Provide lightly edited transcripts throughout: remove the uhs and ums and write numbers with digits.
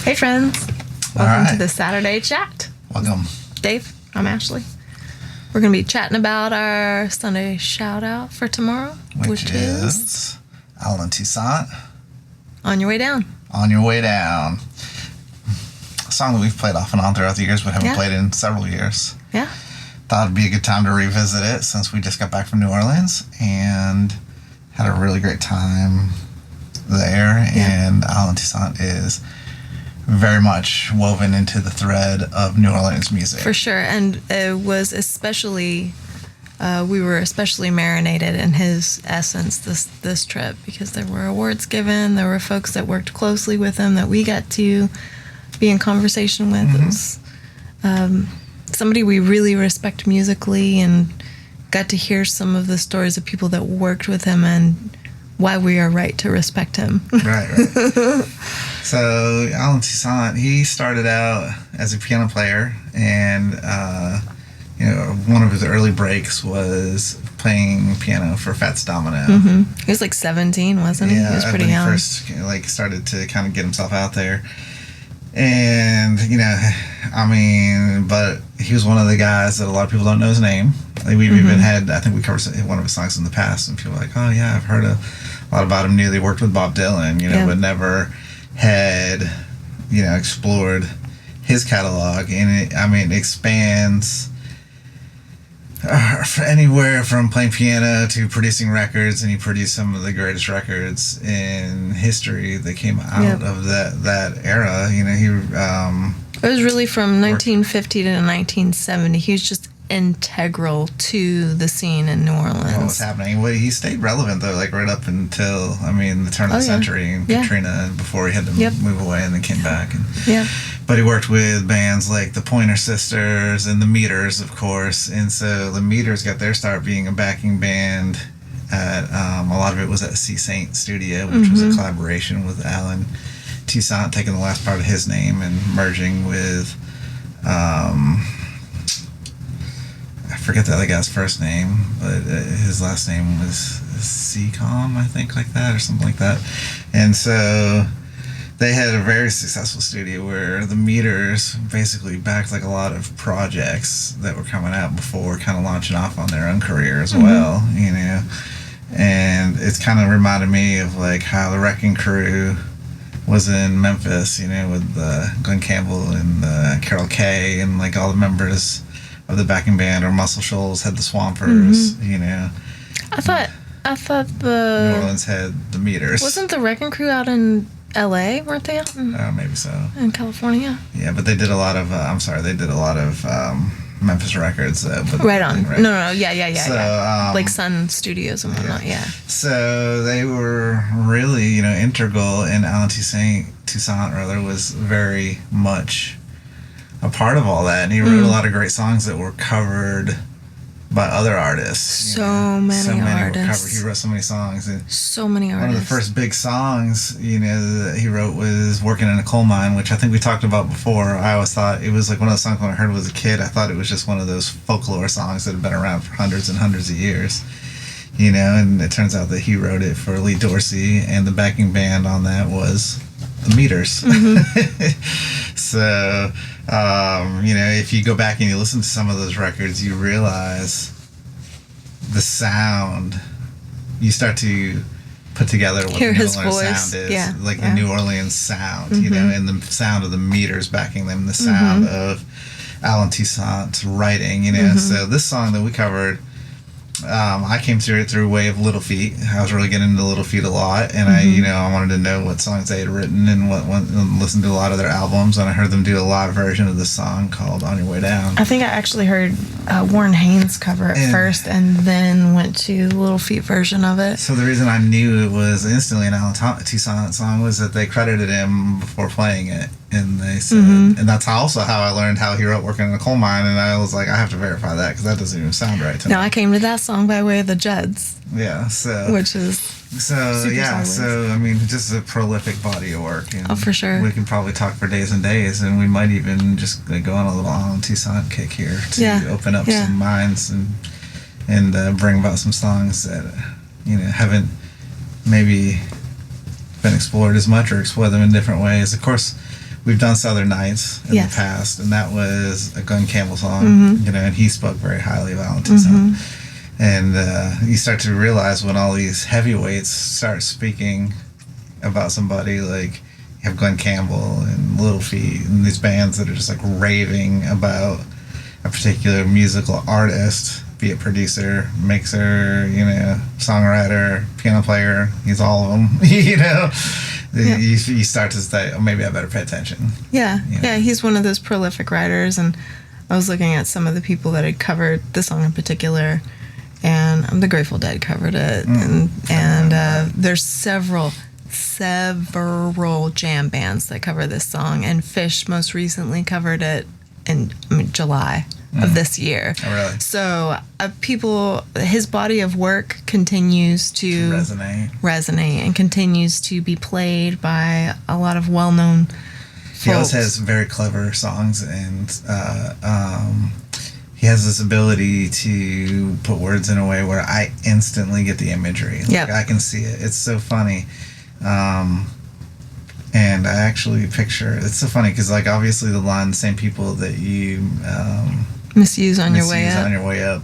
Hey friends, welcome to the Saturday chat. Welcome. Dave, I'm Ashley. We're going to be chatting about our Sunday shout out for tomorrow, which is Alan Toussaint. On Your Way Down. On Your Way Down. A song that we've played off and on throughout the years, but haven't played in several years. Yeah. Thought it'd be a good time to revisit it since we just got back from New Orleans and had a really great time there. Yeah. And Alan Toussaint is very much woven into the thread of New Orleans music. For sure. And it was especially, we were especially marinated in his essence this trip because there were awards given. There were folks that worked closely with him that we got to be in conversation with. Mm-hmm. It was somebody we really respect musically and got to hear some of the stories of people that worked with him and why we are right to respect him. Right. So Alan Toussaint, he started out as a piano player, and one of his early breaks was playing piano for Fats Domino. Mm-hmm. He was like 17, wasn't he? Yeah, he was pretty when young. He first started to kind of get himself out there. And, but he was one of the guys that a lot of people don't know his name. We've even had, I think we covered one of his songs in the past, and people are like, oh yeah, I've heard a lot about him. Knew they worked with Bob Dylan, but never had, explored his catalog. And it expands anywhere from playing piano to producing records, and he produced some of the greatest records in history that came out of that era. It was really from 1950 to 1970. He was just integral to the scene in New Orleans. What was happening? Well, he stayed relevant though, like right up until the turn of the century and Katrina, before he had to move away and then came back. But he worked with bands like the Pointer Sisters and the Meters, of course. And so the Meters got their start being a backing band at a lot of it was at C. Saint Studio, which was a collaboration with Alan Toussaint, taking the last part of his name and merging with I forget the other guy's first name, but his last name was Seacom, I think, like that, or something like that. And so they had a very successful studio where the Meters basically backed like a lot of projects that were coming out before kind of launching off on their own career as well, And it's kind of reminded me of like how the Wrecking Crew was in Memphis, with Glenn Campbell and Carol Kay and like all the members of the backing band, or Muscle Shoals had the Swampers, I thought the New Orleans had the Meters. Wasn't the Wrecking Crew out in L.A.? Weren't they out in? Maybe so. In California. Yeah, but they did a lot of. They did a lot of Memphis records. Right on. Right? No, yeah. So, like Sun Studios and whatnot. Yeah. So they were really, integral, and Alan Toussaint was very much a part of all that, and he wrote a lot of great songs that were covered by other artists. So many artists. He wrote so many songs. And so many artists. One of the first big songs, that he wrote was "Working in a Coal Mine," which I think we talked about before. I always thought it was like one of the songs when I heard it as a kid. I thought it was just one of those folklore songs that had been around for hundreds and hundreds of years. And it turns out that he wrote it for Lee Dorsey, and the backing band on that was the Meters. So, if you go back and you listen to some of those records, you realize the sound. You start to put together what Hear the New his Orleans voice. sound is, the New Orleans sound, and the sound of the Meters backing them, the sound of Alan Toussaint's writing, So this song that we covered, I came through it through way of Little Feat. I was really getting into Little Feat a lot, and I wanted to know what songs they had written and and listened to a lot of their albums, and I heard them do a live version of this song called "On Your Way Down." I think I actually heard Warren Haynes cover it first, and then went to the Little Feat version of it. So the reason I knew it was instantly an Alan Toussaint song was that they credited him before playing it. And they said, and that's also how I learned how he wrote "Working in a Coal Mine," and I was like, I have to verify that because that doesn't even sound right to me. No, I came to that song by way of the Judds. Yeah, so which is just a prolific body of work. And for sure. We can probably talk for days and days, and we might even just go on a little Alan Toussaint kick here to open up some minds and bring about some songs that haven't maybe been explored as much, or explore them in different ways. Of course, we've done Southern Nights in Yes. the past, and that was a Glenn Campbell song, Mm-hmm. and he spoke very highly of Alan Toussaint. And you start to realize when all these heavyweights start speaking about somebody, like you have Glenn Campbell and Little Feat and these bands that are just like raving about a particular musical artist, be it producer, mixer, songwriter, piano player, he's all of them, you start to say, oh, maybe I better pay attention. Yeah, he's one of those prolific writers, and I was looking at some of the people that had covered the song in particular, and the Grateful Dead covered it, and there's several jam bands that cover this song, and Fish most recently covered it in July of this year. Oh, really? So his body of work continues to resonate and continues to be played by a lot of well-known folks. He also has very clever songs, and he has this ability to put words in a way where I instantly get the imagery. Like, I can see it. It's so funny. And I actually picture, it's so funny because, like, obviously the line, the same people that you misuse on your way up,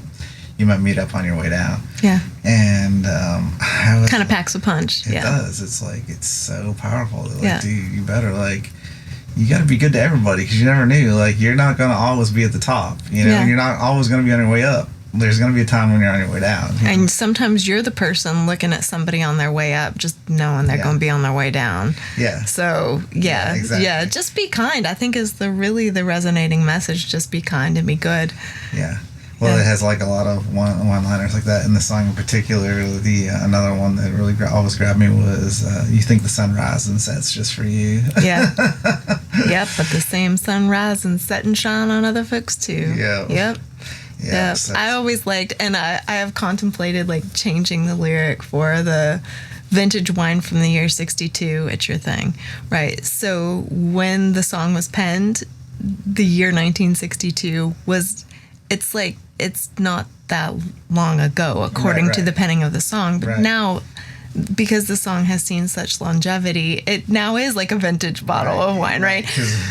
you might meet up on your way down. Yeah. And kind of packs a punch. It does. It's like, it's so powerful. Like, dude, you better, like, you got to be good to everybody because you never knew. Like, you're not going to always be at the top. You're not always going to be on your way up. There's going to be a time when you're on your way down. And sometimes you're the person looking at somebody on their way up, just knowing they're going to be on their way down. Yeah. So, exactly. Yeah, just be kind, I think is the resonating message. Just be kind and be good. Yeah. Well, it has like a lot of one-liners like that. In the song in particular, another one that really always grabbed me was, you think the sun rises and sets just for you. Yeah. Yep, but the same sun rise and set and shine on other folks too. Yep. Yeah, So I always liked, and I have contemplated like changing the lyric for the vintage wine from the year 62. It's your thing, right? So when the song was penned, the year 1962 it's like it's not that long ago according to the penning of the song, but now, because the song has seen such longevity, it now is like a vintage bottle of wine, right?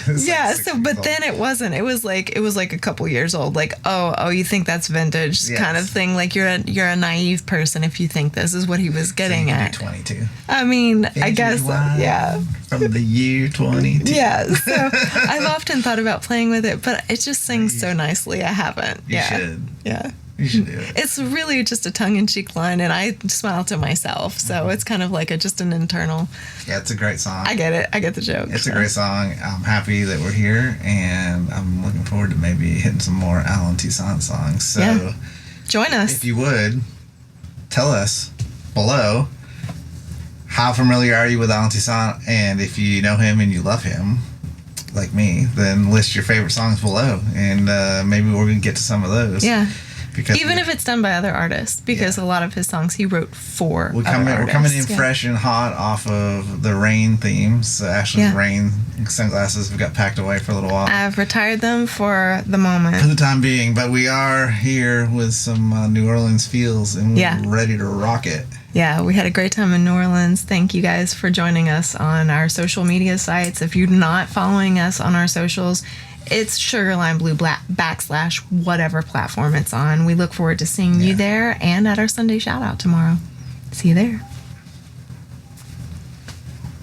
Yeah. Like so, but then it wasn't. It was like a couple years old. Like, oh, you think that's vintage, kind of thing. Like you're a naive person if you think this is what he was getting at. 22. I mean, vintage I guess, wine from the year 22. Yeah. So I've often thought about playing with it, but it just sings so nicely. I haven't. You should. Yeah. You should do it. It's really just a tongue-in-cheek line, and I smile to myself, so it's kind of like just an internal. Yeah, it's a great song. I get it. I get the joke. It's a great song. I'm happy that we're here, and I'm looking forward to maybe hitting some more Alan Toussaint songs. So, join us. If you would, tell us below how familiar are you with Alan Toussaint, and if you know him and you love him, like me, then list your favorite songs below, and maybe we're going to get to some of those. Yeah. Because even if it's done by other artists, because a lot of his songs he wrote for we're coming in fresh and hot off of the Rain themes. So Ashley's Rain sunglasses have got packed away for a little while. I've retired them for the moment. For the time being, but we are here with some New Orleans feels, and we're ready to rock it. Yeah, we had a great time in New Orleans. Thank you guys for joining us on our social media sites. If you're not following us on our socials, it's SugarLimeBlue / whatever platform it's on. We look forward to seeing you there and at our Sunday shout out tomorrow. See you there.